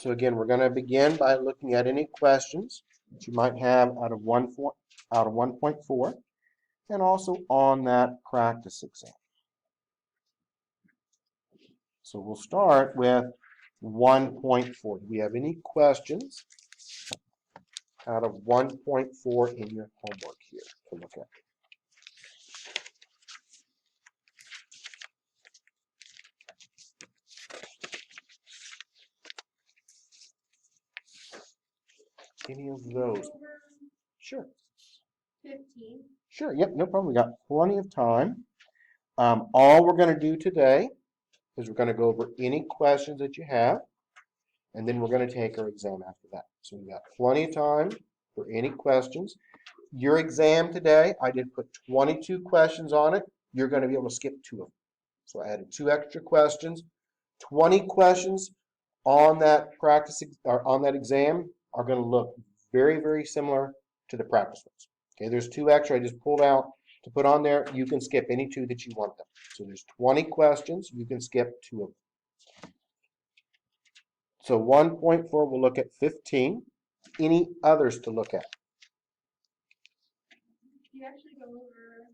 So again, we're going to begin by looking at any questions that you might have out of 1.4 and also on that practice exam. So we'll start with 1.4. Do we have any questions out of 1.4 in your homework here to look at? Any of those? Sure. 15. Sure, yep, no problem. We got plenty of time. All we're going to do today is we're going to go over any questions that you have, and then we're going to take our exam after that. So we got plenty of time for any questions. Your exam today, I did put 22 questions on it. You're going to be able to skip 2 of them. So I added 2 extra questions. 20 questions on that practice or on that exam are going to look very, very similar to the practice ones. Okay, there's 2 extra I just pulled out to put on there. You can skip any 2 that you want them. So there's 20 questions. You can skip 2 of them. So 1.4, we'll look at 15. Any others to look at? You actually go over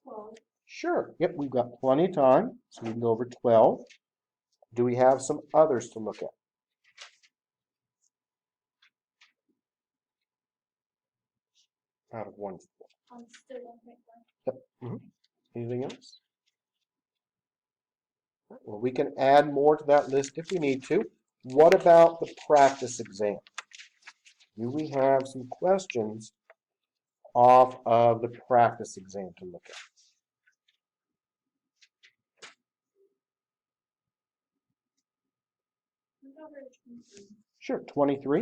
12. Sure. Yep, we've got plenty of time, so we can go over 12. Do we have some others to look at? Out of 1.4. Still 1.1. Yep. Anything else? Well, we can add more to that list if we need to. What about the practice exam? Do we have some questions off of the practice exam to look at? Look over 23. Sure, 23.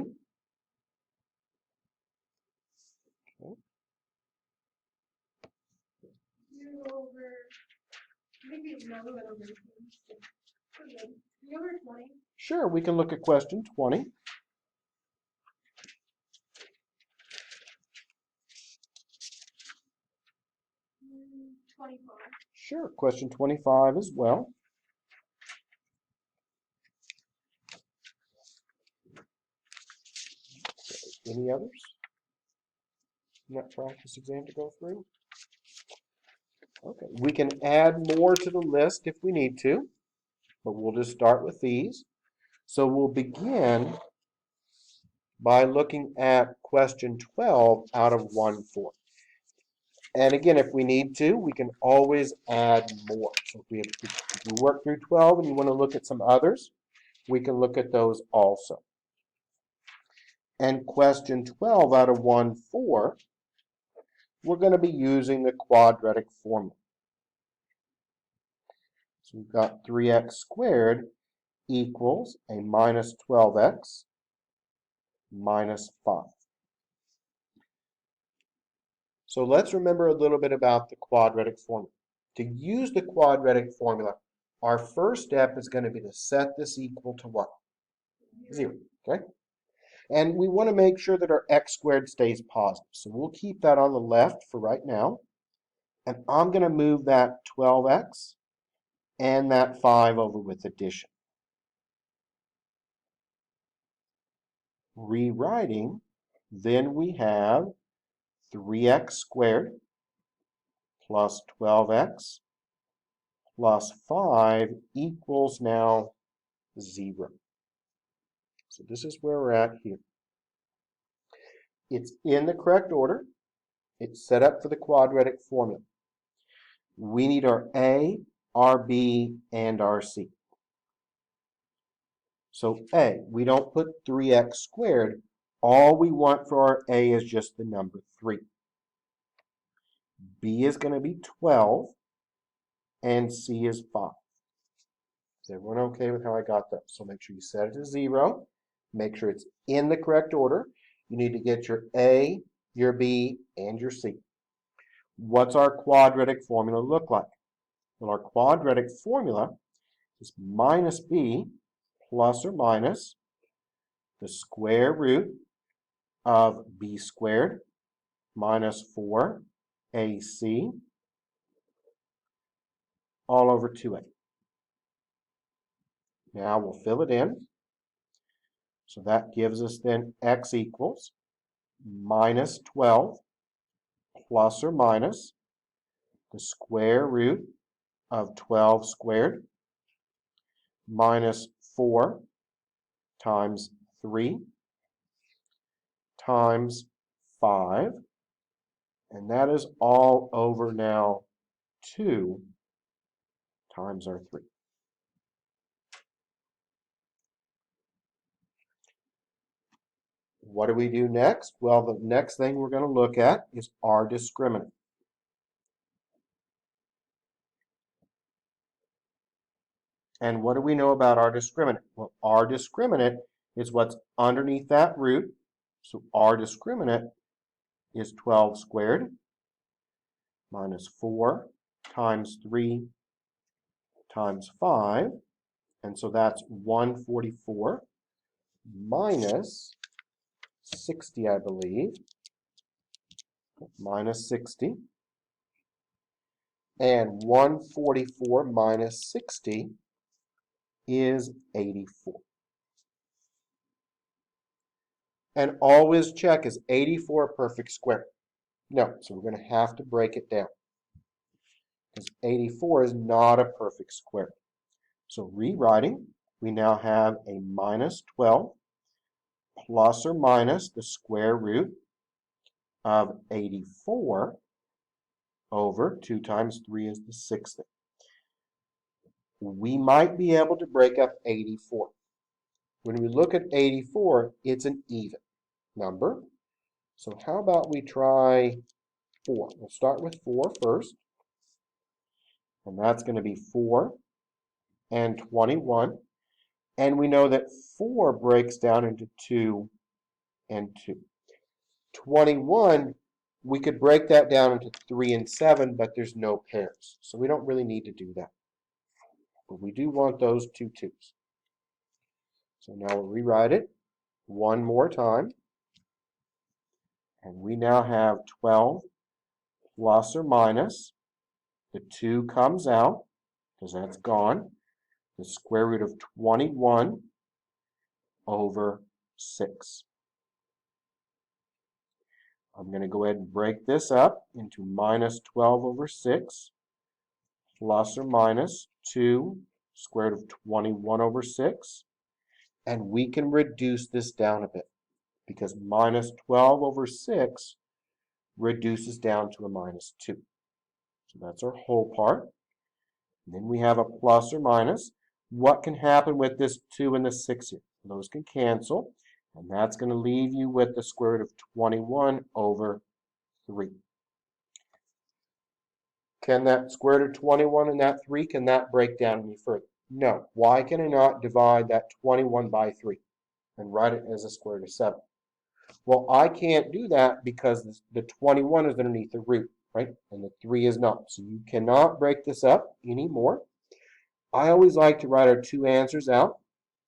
Okay. You go over, maybe no, we went over 20. You over 20. Sure, we can look at question 20. 25. Sure, question 25 as well. Any others in that practice exam to go through? Okay, we can add more to the list if we need to, but we'll just start with these. So we'll begin by looking at question 12 out of 1.4. And again, if we need to, we can always add more. So if we work through 12 and you want to look at some others, we can look at those also. And question 12 out of 1.4, we're going to be using the quadratic formula. So we've got 3x squared equals a minus 12x minus 5. So let's remember a little bit about the quadratic formula. To use the quadratic formula, our first step is going to be to set this equal to what? 0, okay? And we want to make sure that our x squared stays positive. So we'll keep that on the left for right now. And I'm going to move that 12x and that 5 over with addition. Rewriting, then we have 3x squared plus 12x plus 5 equals now 0. So this is where we're at here. It's in the correct order. It's set up for the quadratic formula. We need our a, our b, and our c. So a, we don't put 3x squared. All we want for our a is just the number 3. B is going to be 12, and C is 5. Is everyone okay with how I got that? So make sure you set it to 0. Make sure it's in the correct order. You need to get your A, your B, and your C. What's our quadratic formula look like? Well, our quadratic formula is minus B plus or minus the square root of B squared minus 4AC all over 2A. Now we'll fill it in. So that gives us then x equals minus 12 plus or minus the square root of 12 squared minus 4 times 3 times 5. And that is all over now 2 times our 3. What do we do next? Well, the next thing we're going to look at is our discriminant. And what do we know about our discriminant? Well, our discriminant is what's underneath that root. So our discriminant is 12 squared minus 4 times 3 times 5. And so that's 144 minus 60, I believe. Minus 60. And 144 minus 60 is 84. And always check, is 84 a perfect square? No, so we're going to have to break it down. Because 84 is not a perfect square. So rewriting, we now have a minus 12 plus or minus the square root of 84 over 2 times 3 is the 60. We might be able to break up 84. When we look at 84, it's an even number. So how about we try 4? We'll start with 4 first. And that's going to be 4 and 21. And we know that 4 breaks down into 2 and 2. 21, we could break that down into 3 and 7, but there's no pairs. So we don't really need to do that. But we do want those 2 2s. So now we'll rewrite it one more time. And we now have 12 plus or minus. The 2 comes out because that's gone. The square root of 21 over 6. I'm going to go ahead and break this up into minus 12 over 6 plus or minus 2 square root of 21 over 6. And we can reduce this down a bit because minus 12 over 6 reduces down to a minus 2. So that's our whole part. And then we have a plus or minus. What can happen with this 2 and the 6 here? Those can cancel. And that's going to leave you with the square root of 21 over 3. Can that square root of 21 and that 3, can that break down any further? No. Why can I not divide that 21 by 3 and write it as a square root of 7? Well, I can't do that because the 21 is underneath the root, right? And the 3 is not. So you cannot break this up anymore. I always like to write our 2 answers out.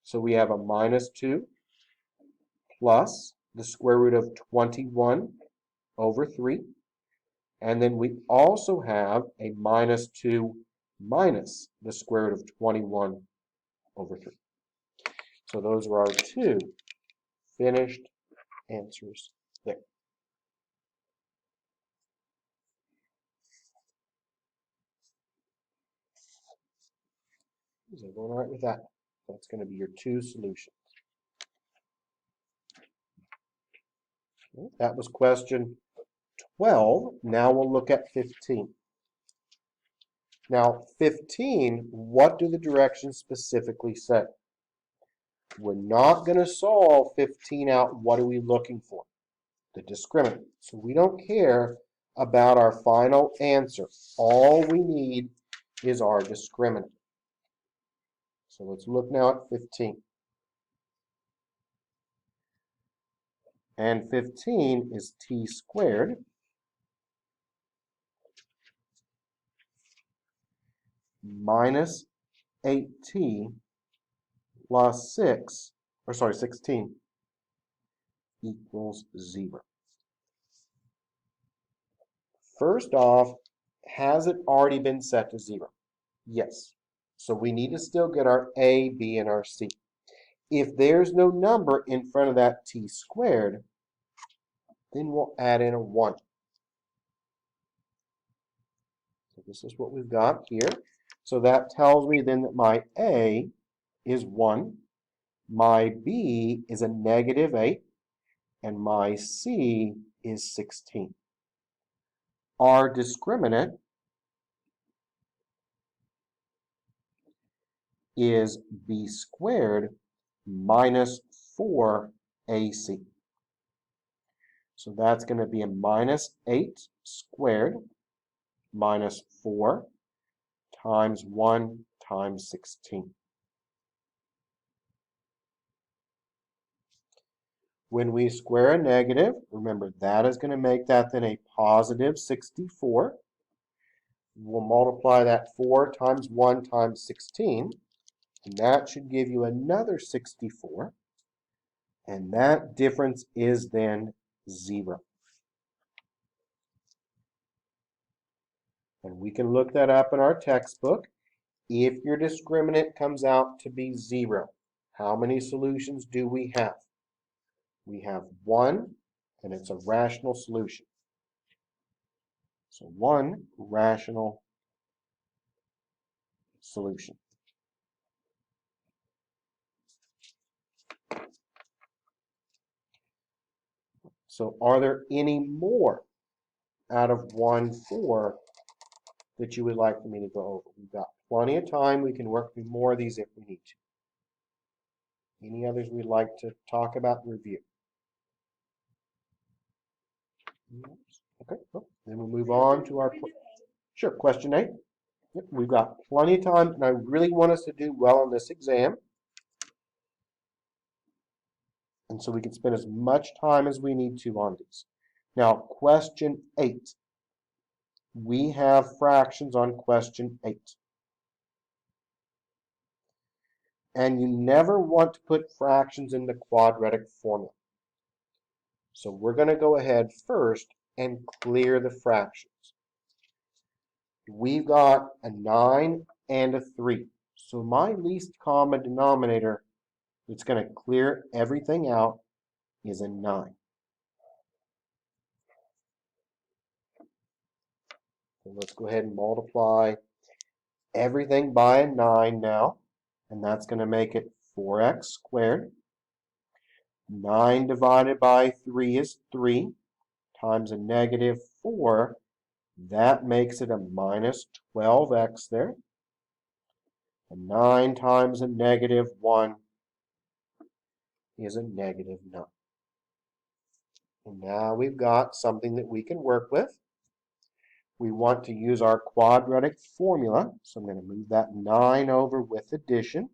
So we have a minus 2 plus the square root of 21 over 3. And then we also have a minus 2 minus the square root of 21 over 3. So those are our 2 finished answers there. Is everyone all right with that? That's going to be your 2 solutions. Okay, that was question 12. Now we'll look at 15. Now, 15, what do the directions specifically say? We're not going to solve 15 out. What are we looking for? The discriminant. So we don't care about our final answer. All we need is our discriminant. So let's look now at 15. And 15 is t squared minus 8t plus 16 equals 0. First off, has it already been set to 0? Yes. So we need to still get our A, B, and our C. If there's no number in front of that t squared, then we'll add in a 1. So this is what we've got here. So that tells me then that my A is 1, my B is a -8, and my C is 16. Our discriminant is B squared minus 4AC. So that's going to be a -8 squared minus 4 times 1 times 16. When we square a negative, remember that is going to make that then a positive 64. We'll multiply that 4 times 1 times 16, and that should give you another 64. And that difference is then 0. And we can look that up in our textbook. If your discriminant comes out to be 0, how many solutions do we have? We have 1, and it's a rational solution. So 1 rational solution. So are there any more out of 1, 4 that you would like for me to go over? We've got plenty of time. We can work through more of these if we need to. Any others we'd like to talk about and review? Okay, well, then we'll move on to our, sure, question 8. Yep, we've got plenty of time, and I really want us to do well on this exam. And so we can spend as much time as we need to on these. Now, question 8. We have fractions on question 8. And you never want to put fractions in the quadratic formula. So we're going to go ahead first and clear the fractions. We've got a 9 and a 3. So my least common denominator that's going to clear everything out is a 9. So let's go ahead and multiply everything by a 9 now. And that's going to make it 4x squared. 9 divided by 3 is 3 times a -4. That makes it a minus 12x there. And 9 times a -1 is a -9. And now we've got something that we can work with. We want to use our quadratic formula. So I'm going to move that 9 over with addition.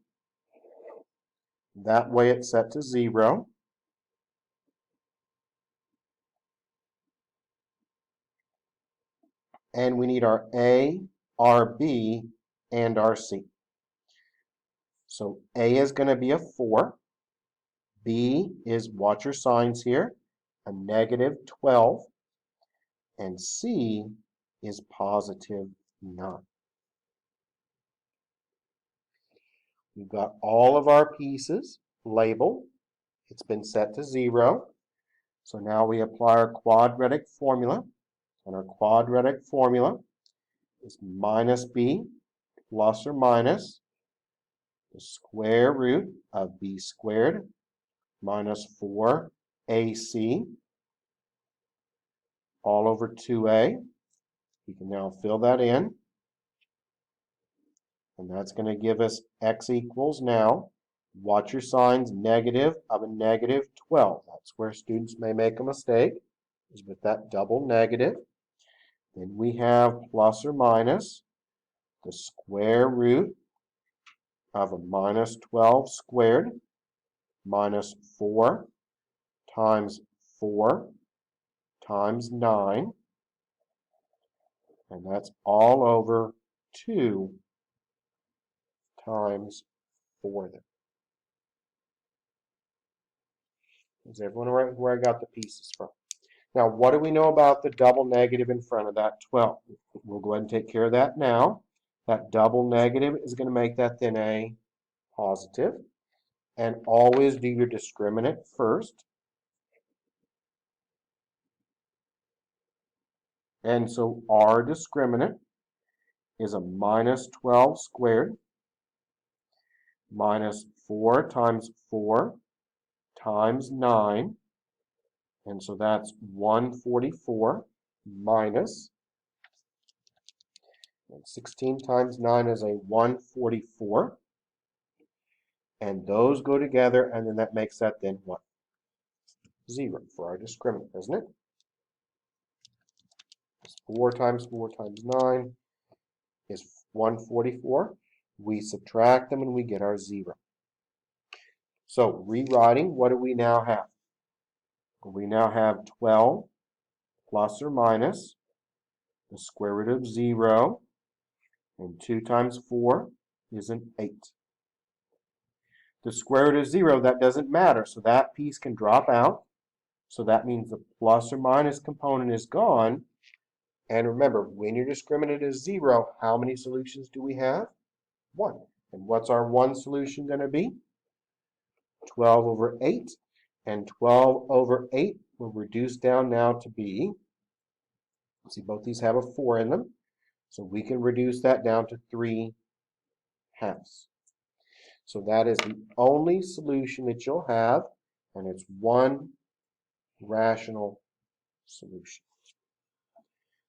That way it's set to 0. And we need our A, our B, and our C. So A is going to be a 4. B is, watch your signs here, a -12. And C is positive 9. We've got all of our pieces labeled. It's been set to 0. So now we apply our quadratic formula. And our quadratic formula is minus b plus or minus the square root of b squared minus 4ac all over 2a. You can now fill that in. And that's going to give us x equals now, watch your signs, negative of a -12. That's where students may make a mistake, is with that double negative. Then we have plus or minus the square root of a -12 squared minus 4 times 4 times 9. And that's all over 2 times 4 there. Is everyone right where I got the pieces from? Now, what do we know about the double negative in front of that 12? We'll go ahead and take care of that now. That double negative is going to make that then a positive. And always do your discriminant first. And so our discriminant is a minus 12 squared minus 4 times 4 times 9. And so that's 144 minus, and 16 times 9 is a 144. And those go together, and then that makes that then what? 0 for our discriminant, doesn't it? 4 times 4 times 9 is 144. We subtract them and we get our 0. So rewriting, what do we now have? We now have 12 plus or minus the square root of 0, and 2 times 4 is an 8. The square root of 0, that doesn't matter, so that piece can drop out. So that means the plus or minus component is gone. And remember, when your discriminant is 0, how many solutions do we have? 1. And what's our one solution going to be? 12 over 8. And 12 over 8 will reduce down now to be, see, both these have a 4 in them. So we can reduce that down to 3/2. So that is the only solution that you'll have, and it's one rational solution.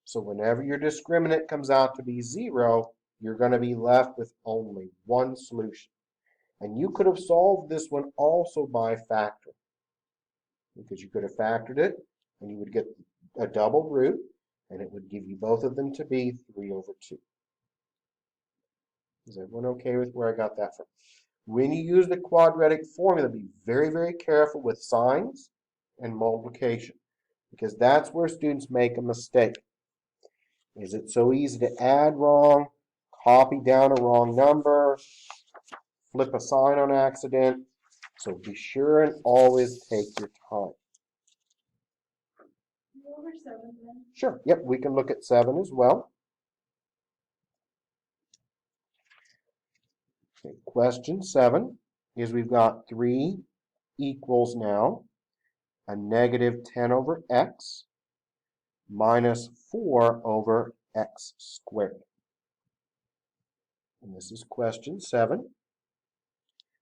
So whenever your discriminant comes out to be 0, you're going to be left with only one solution. And you could have solved this one also by factoring, because you could have factored it, and you would get a double root, and it would give you both of them to be 3 over 2. Is everyone okay with where I got that from? When you use the quadratic formula, be very, very careful with signs and multiplication, because that's where students make a mistake. Is it so easy to add wrong, copy down a wrong number, flip a sign on accident? So be sure and always take your time. Go over 7 then. Sure, yep, we can look at 7 as well. Okay, question 7 is we've got 3 equals now a negative 10 over x minus 4 over x squared. And this is question 7.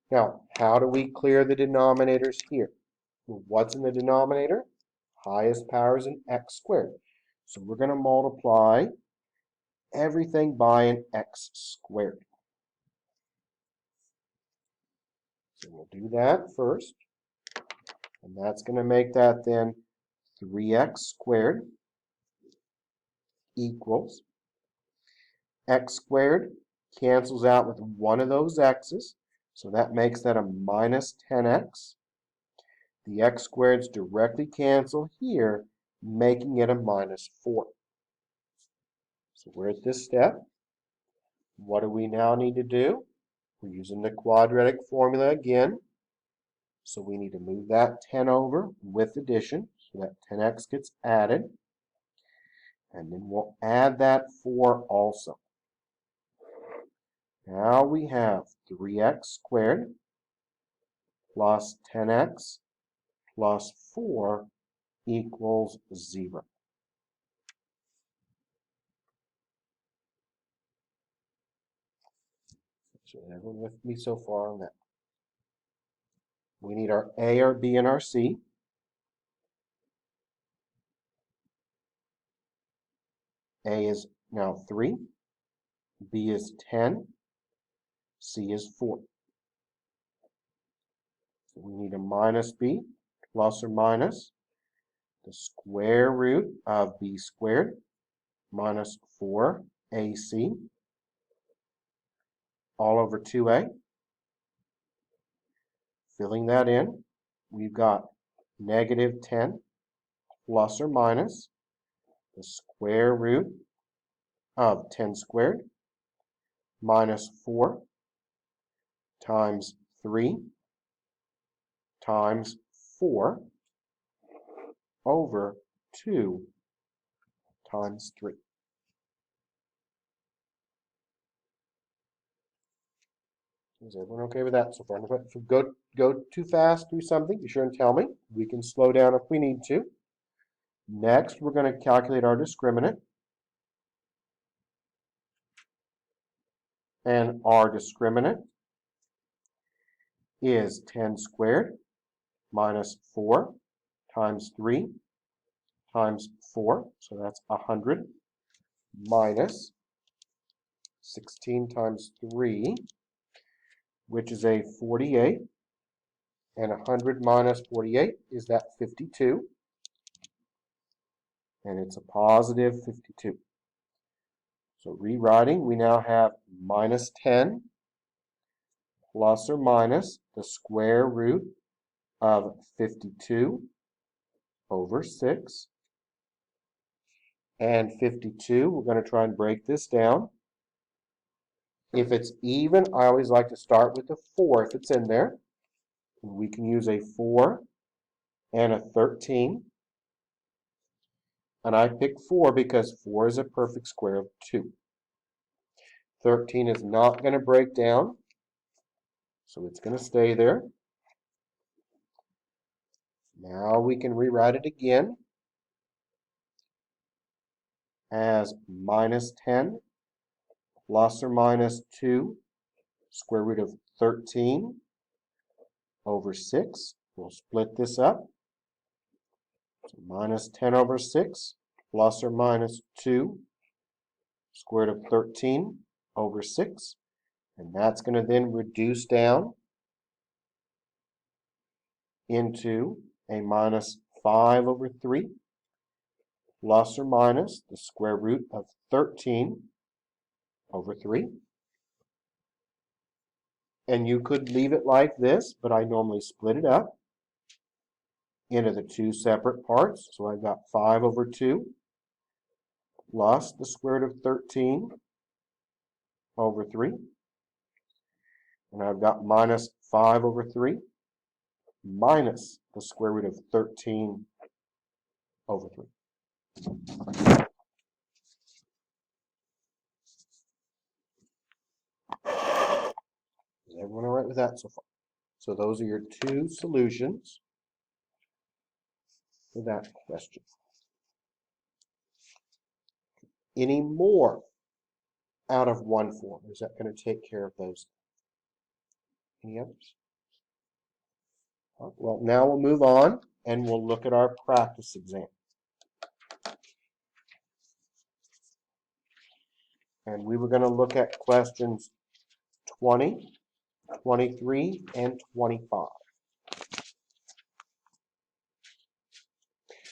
Now, how do we clear the denominators here? Well, what's in the denominator? Highest power is an x squared. So we're going to multiply everything by an x squared. So we'll do that first. And that's going to make that then 3x squared equals x squared cancels out with one of those x's. So that makes that a minus 10x. The x squareds directly cancel here, making it a minus 4. So we're at this step. What do we now need to do? We're using the quadratic formula again. So we need to move that 10 over with addition. So that 10x gets added. And then we'll add that 4 also. Now we have 3x squared plus 10x plus 4 equals 0. So everyone with me so far on that? We need our A, our B, and our C. A is now 3, B is 10, C is 4. So we need a minus B, plus or minus the square root of B squared minus 4AC all over 2A. Filling that in, we've got negative 10 plus or minus the square root of 10 squared minus 4 times 3 times 4 over 2 times 3. Is everyone okay with that so far? If we go too fast through something, be sure and tell me. We can slow down if we need to. Next, we're going to calculate our discriminant. And our discriminant is 10 squared minus 4 times 3 times 4. So that's 100 minus 16 times 3, which is a 48. And 100 minus 48 is that 52. And it's a positive 52. So rewriting, we now have minus 10 plus or minus the square root of 52 over 6. And 52, we're going to try and break this down. If it's even, I always like to start with the 4 if it's in there. We can use a 4 and a 13. And I pick 4 because 4 is a perfect square of 2. 13 is not going to break down, so it's going to stay there. Now we can rewrite it again as minus 10 plus or minus 2 square root of 13 over 6. We'll split this up. So minus 10 over 6 plus or minus 2 square root of 13 over 6. And that's going to then reduce down into a minus 5 over 3 plus or minus the square root of 13 over 3. And you could leave it like this, but I normally split it up into the two separate parts. So I've got 5 over 2 plus the square root of 13 over 3. And I've got minus 5 over 3 minus the square root of 13 over 3. Is everyone all right with that so far? So those are your two solutions for that question. Any more out of one form? Is that going to take care of those? Any others? Well, now we'll move on and we'll look at our practice exam. And we were going to look at questions 20, 23, and 25.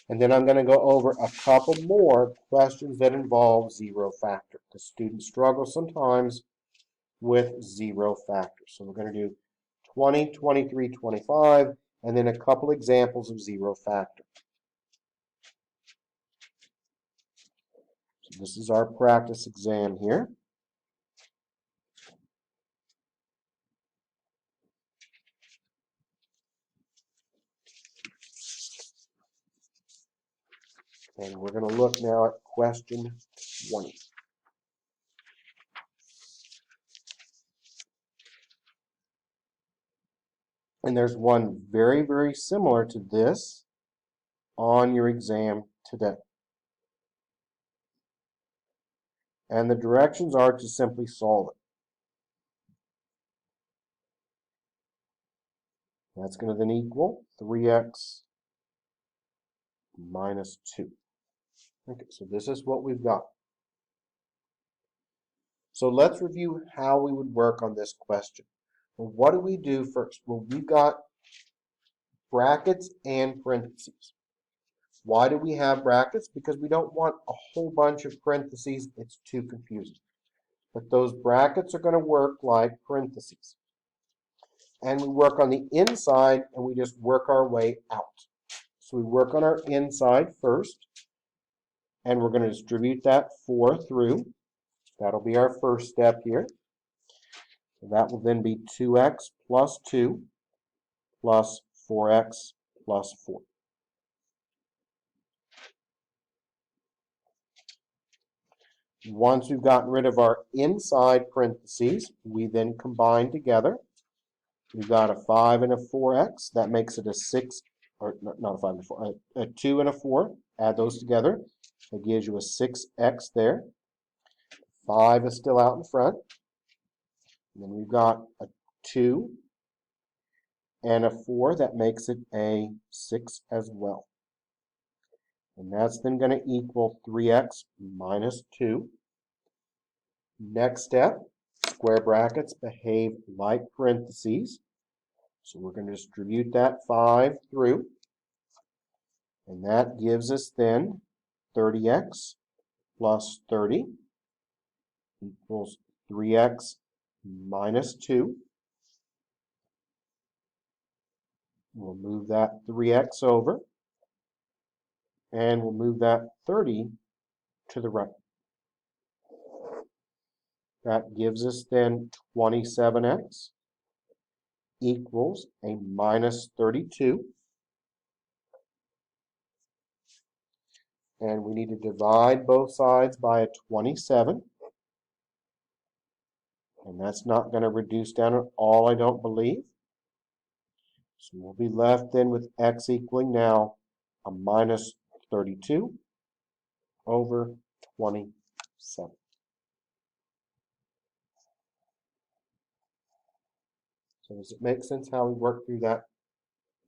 And then I'm going to go over a couple more questions that involve zero factor. The students struggle sometimes with zero factors. So we're going to do 20, 23, 25, and then a couple examples of zero factor. So this is our practice exam here. And we're going to look now at question 20. And there's one very, very similar to this on your exam today. And the directions are to simply solve it. That's going to then equal 3x minus 2. Okay, so this is what we've got. So let's review how we would work on this question. Well, what do we do first? Well, we've got brackets and parentheses. Why do we have brackets? Because we don't want a whole bunch of parentheses. It's too confusing. But those brackets are going to work like parentheses. And we work on the inside and we just work our way out. So we work on our inside first. And we're going to distribute that 4 through. That'll be our first step here. So that will then be 2x plus 2 plus 4x plus 4. Once we've gotten rid of our inside parentheses, we then combine together. We've got a 5 and a 4x. That makes it a 6, or not a 5 and a 4, a 2 and a 4. Add those together. That gives you a 6x there. 5 is still out in front. And then we've got a 2 and a 4. That makes it a 6 as well. And that's then going to equal 3x minus 2. Next step, square brackets behave like parentheses. So we're going to distribute that 5 through. And that gives us then 30x plus 30 equals 3x minus 2. We'll move that 3x over. And we'll move that 30 to the right. That gives us then 27x equals a minus 32. And we need to divide both sides by a 27. And that's not going to reduce down at all, I don't believe. So we'll be left then with x equaling now a minus 32 over 27. So does it make sense how we work through that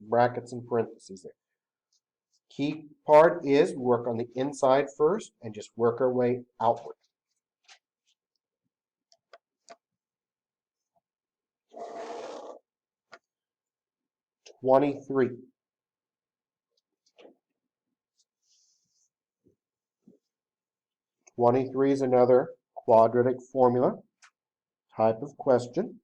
brackets and parentheses there? Key part is work on the inside first and just work our way outward. (23) 23 is another quadratic formula type of question.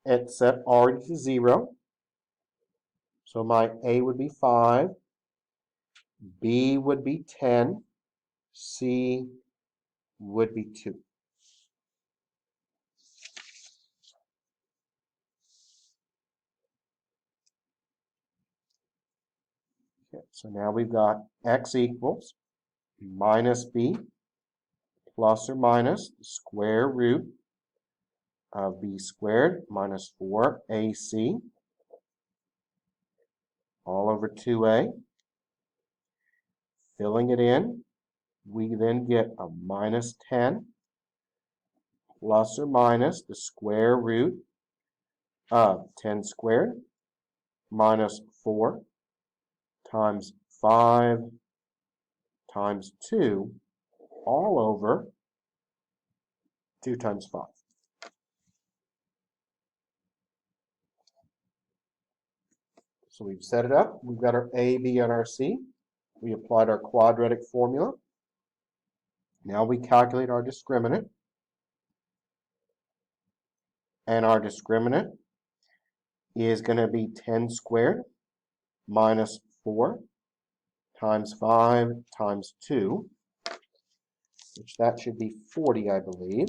It's set already to 0. So my A would be 5, B would be 10, C would be 2. Okay, so now we've got x equals minus b plus or minus the square root of b squared minus 4ac all over 2a. Filling it in, we then get a minus 10 plus or minus the square root of 10 squared minus 4 times 5 times 2 all over 2 times 5. So we've set it up. We've got our A, B, and our C. We applied our quadratic formula. Now we calculate our discriminant. And our discriminant is going to be 10 squared minus 4 times 5 times 2, which that should be 40, I believe.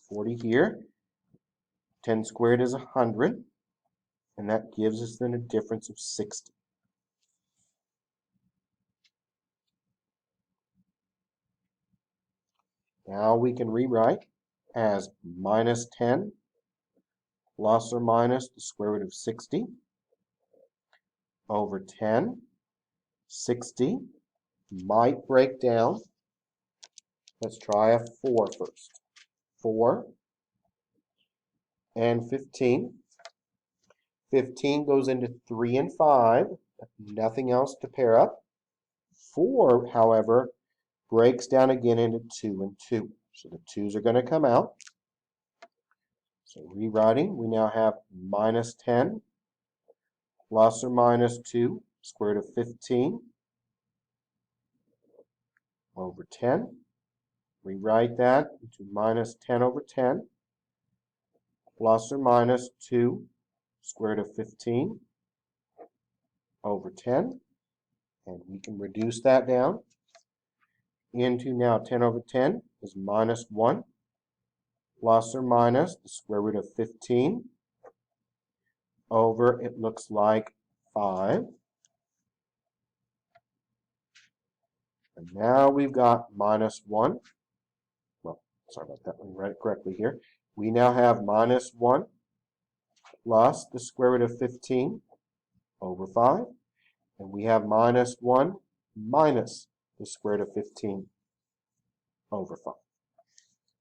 40 here. 10 squared is 100, and that gives us then a difference of 60. Now we can rewrite as minus 10 plus or minus the square root of 60 over 10. 60 might break down. Let's try a 4 first. 4 and 15. 15 goes into 3 and 5, but nothing else to pair up. 4, however, breaks down again into 2 and 2. So the 2's are going to come out. So rewriting, we now have minus 10 plus or minus 2 square root of 15 over 10. Rewrite that into minus 10 over 10 plus or minus 2 square root of 15 over 10. And we can reduce that down into now 10 over 10 is minus 1 plus or minus the square root of 15 over, it looks like 5. And now we've got minus 1. Well, sorry about that. Let me write it correctly here. We now have minus 1 plus the square root of 15 over 5. And we have minus 1 minus the square root of 15 over 5.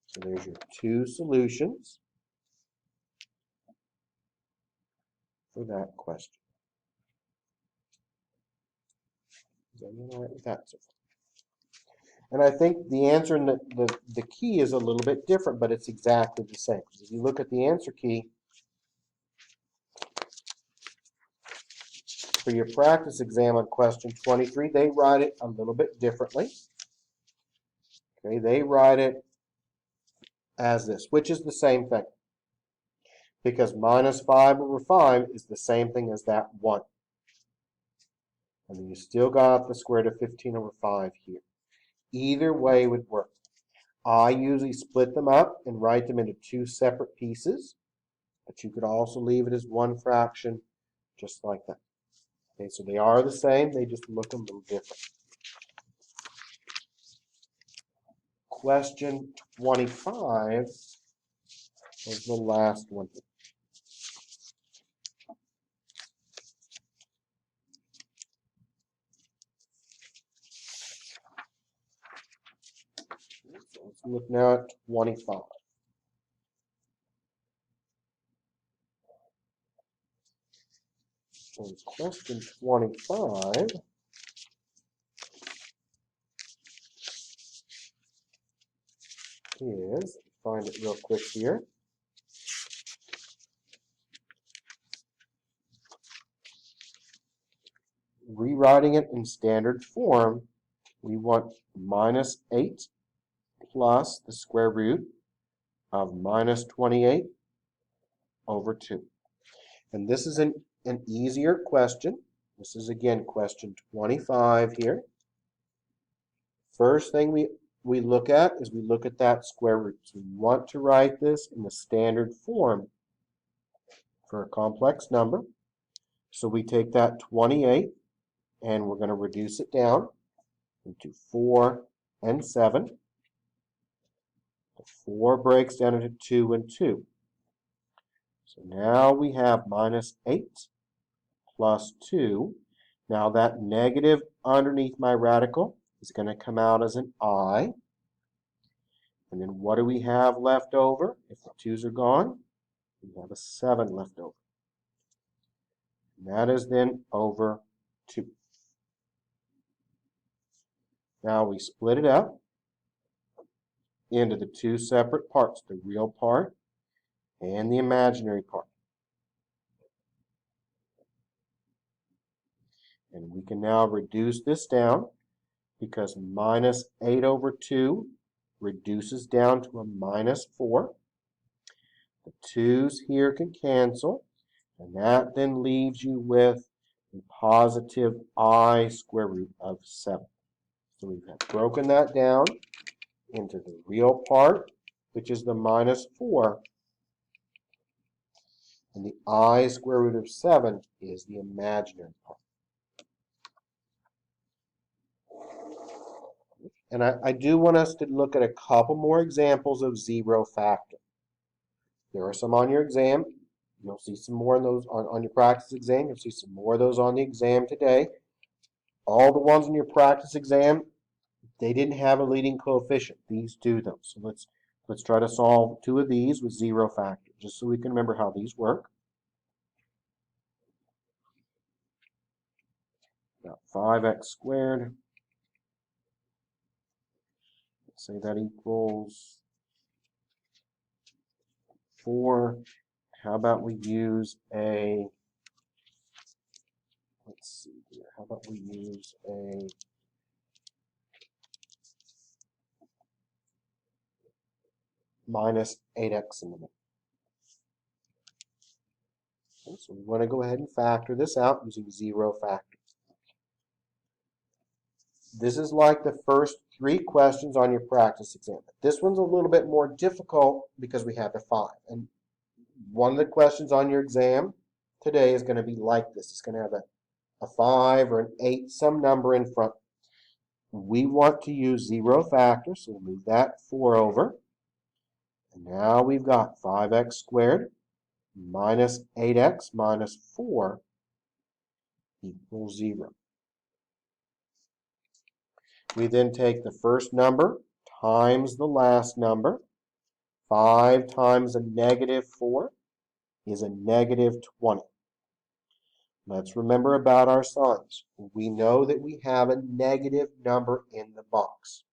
So there's your two solutions for that question. Is everyone all right with that so far? And I think the answer and the key is a little bit different, but it's exactly the same. Because if you look at the answer key, for your practice exam on question 23, they write it a little bit differently. Okay, they write it as this, which is the same thing. Because minus 5 over 5 is the same thing as that 1. And then you still got the square root of 15 over 5 here. Either way would work. I usually split them up and write them into two separate pieces, but you could also leave it as one fraction, just like that. Okay, so they are the same, they just look a little different. Question 25 was the last one. So let's look now at 25. So question 25 is, find it real quick here. Rewriting it in standard form, we want minus 8 plus the square root of minus 28 over 2. And this is an easier question. This is again question 25 here. First thing we look at is we look at that square root. So we want to write this in the standard form for a complex number. So we take that 28 and we're going to reduce it down into 4 and 7. The 4 breaks down into 2 and 2. So now we have minus 8 plus 2. Now that negative underneath my radical is going to come out as an I. And then what do we have left over? If the 2's are gone, we have a 7 left over. And that is then over 2. Now we split it up into the two separate parts, the real part and the imaginary part. And we can now reduce this down because minus 8 over 2 reduces down to a minus 4. The 2's here can cancel, and that then leaves you with a positive I square root of 7. So we've broken that down into the real part, which is the minus 4, and the I square root of 7 is the imaginary part. And I do want us to look at a couple more examples of zero factor. There are some on your exam. You'll see some more of those on your practice exam. You'll see some more of those on the exam today. All the ones on your practice exam, they didn't have a leading coefficient. These do though. So let's try to solve two of these with zero factor, just so we can remember how these work. Got 5x squared. Let's say that equals 4. How about we use a, let's see here, how about we use a minus 8x in the middle. Okay, so we want to go ahead and factor this out using zero factor. This is like the first 3 questions on your practice exam. This one's a little bit more difficult because we have the 5. And one of the questions on your exam today is going to be like this. It's going to have a a 5 or an 8, some number in front. We want to use zero factors, so we'll move that 4 over. And now we've got 5x squared minus 8x minus 4 equals 0. We then take the first number times the last number. 5 times a negative 4 is a negative 20. Let's remember about our signs. We know that we have a negative number in the box.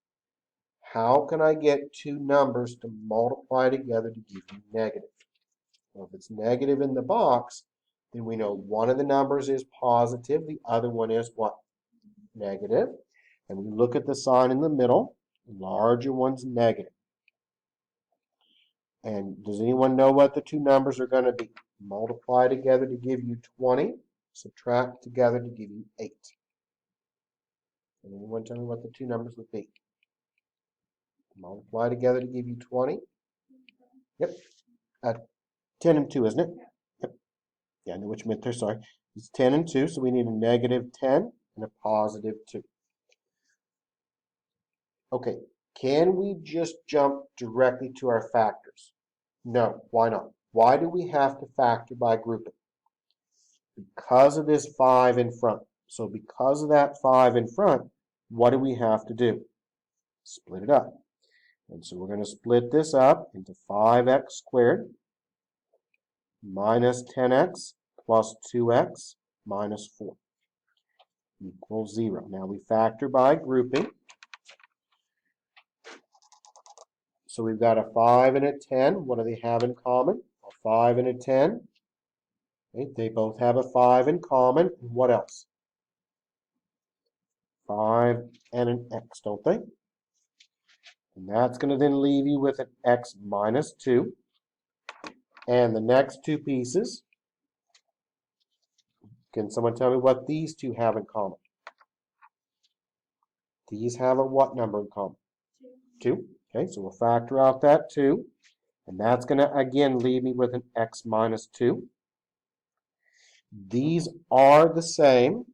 How can I get two numbers to multiply together to give you negative? Well, if it's negative in the box, then we know one of the numbers is positive, the other one is what? Negative. And we look at the sign in the middle, the larger one's negative. And does anyone know what the two numbers are going to be? Multiply together to give you 20. Subtract together to give you 8. Can anyone tell me what the two numbers would be? Multiply together to give you 20. Yep. 10 and 2, isn't it? Yep. Yeah, I know what you meant there, sorry. It's 10 and 2, so we need a negative 10 and a positive 2. Okay, can we just jump directly to our factors? No, why not? Why do we have to factor by grouping? Because of this 5 in front. So because of that 5 in front, what do we have to do? Split it up. And so we're going to split this up into 5x squared minus 10x plus 2x minus 4 equals 0. Now we factor by grouping. So we've got a 5 and a 10. What do they have in common? A 5 and a 10. Okay, they both have a 5 in common. And what else? 5 and an x, don't they? And that's going to then leave you with an x minus 2. And the next two pieces, can someone tell me what these two have in common? These have a what number in common? 2. Okay, so we'll factor out that 2. And that's going to, again, leave me with an x minus 2. These are the same.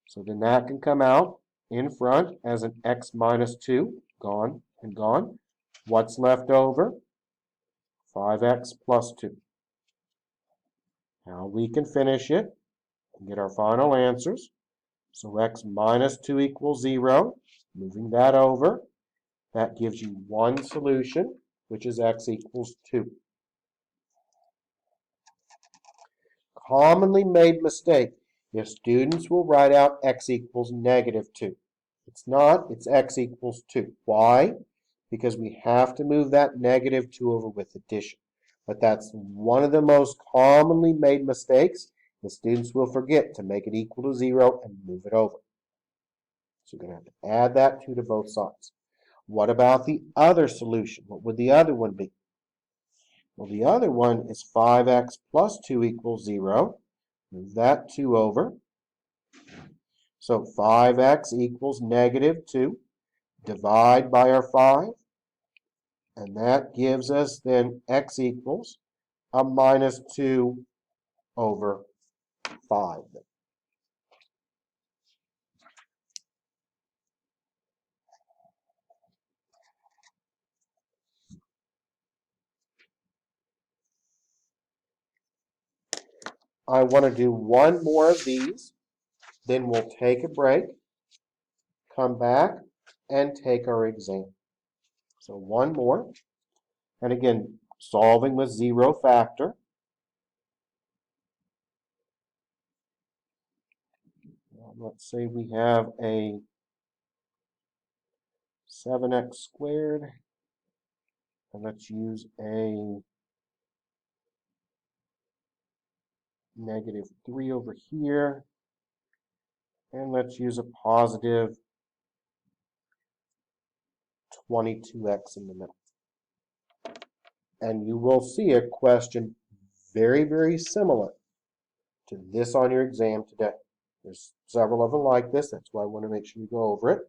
So then that can come out in front as an x minus 2. Gone and gone. What's left over? 5x plus 2. Now we can finish it and get our final answers. So x minus 2 equals 0. Moving that over. That gives you one solution, which is x equals 2. Commonly made mistake if students will write out x equals negative 2. It's not, it's x equals 2. Why? Because we have to move that negative 2 over with addition. But that's one of the most commonly made mistakes. The students will forget to make it equal to 0 and move it over. So you're going to have to add that 2 to both sides. What about the other solution? What would the other one be? Well, the other one is 5x plus 2 equals 0. Move that 2 over. So 5x equals negative 2. Divide by our 5. And that gives us then x equals a minus 2 over 5. I want to do one more of these. Then we'll take a break, come back, and take our exam. So one more. And again, solving with zero factor. Let's say we have a 7x squared. And let's use a negative 3 over here. And let's use a positive 22x in the middle. And you will see a question very, very similar to this on your exam today. There's several of them like this. That's why I want to make sure you go over it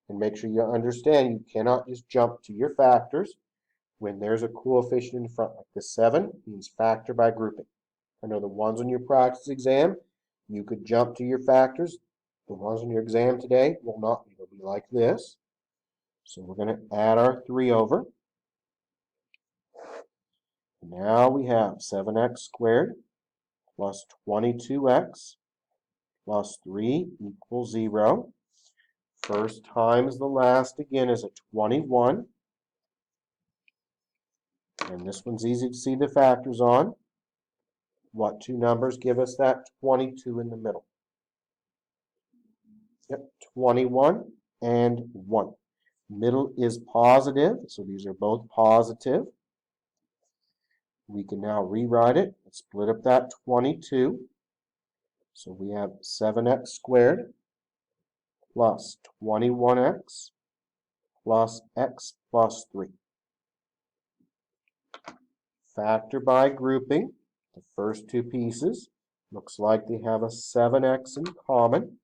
and make sure you understand you cannot just jump to your factors when there's a coefficient in front. Like the 7 means factor by grouping. I know the ones on your practice exam, You could jump to your factors. The ones on your exam today will not. It'll be like this. So we're going to add our 3 over. Now we have 7x squared plus 22x plus 3 equals 0. First times the last again is a 21. And this one's easy to see the factors on. What two numbers give us that 22 in the middle? Yep, 21 and 1. Middle is positive, so these are both positive. We can now rewrite it and split up that 22. So we have 7x squared plus 21x plus x plus 3. Factor by grouping the first two pieces. Looks like they have a 7x in common.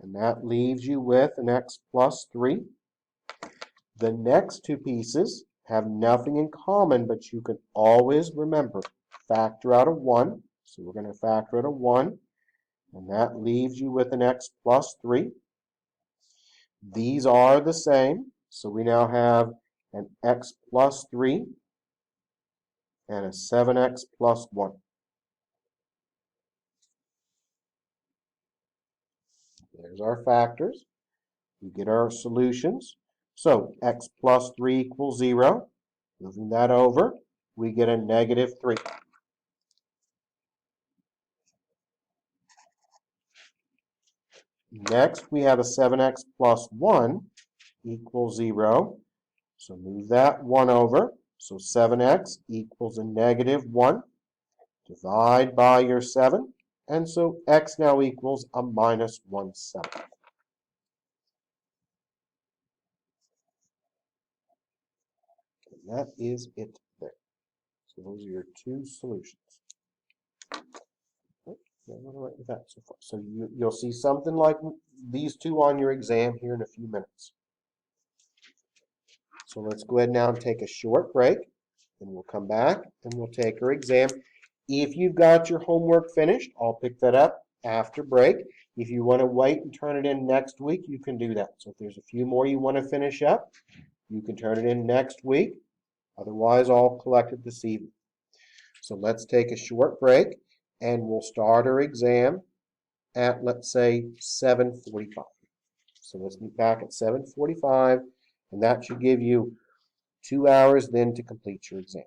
And that leaves you with an x plus 3. The next two pieces have nothing in common, but you can always remember, factor out a 1. So we're going to factor out a 1. And that leaves you with an x plus 3. These are the same. So we now have an x plus 3 and a 7x plus 1. There's our factors. We get our solutions. So x plus 3 equals 0. Moving that over, we get a negative 3. Next, we have a 7x plus 1 equals 0. So move that 1 over. So 7x equals a negative 1. Divide by your 7. And so x now equals a minus 1/7. And that is it there. So those are your two solutions. I'm going to write with that so far. So you'll see something like these two on your exam here in a few minutes. So let's go ahead now and take a short break, and we'll come back and we'll take our exam. If you've got your homework finished, I'll pick that up after break. If you want to wait and turn it in next week, you can do that. So if there's a few more you want to finish up, you can turn it in next week. Otherwise, I'll collect it this evening. So let's take a short break, and we'll start our exam at, let's say, 7:45. So let's be back at 7:45, and that should give you 2 hours then to complete your exam.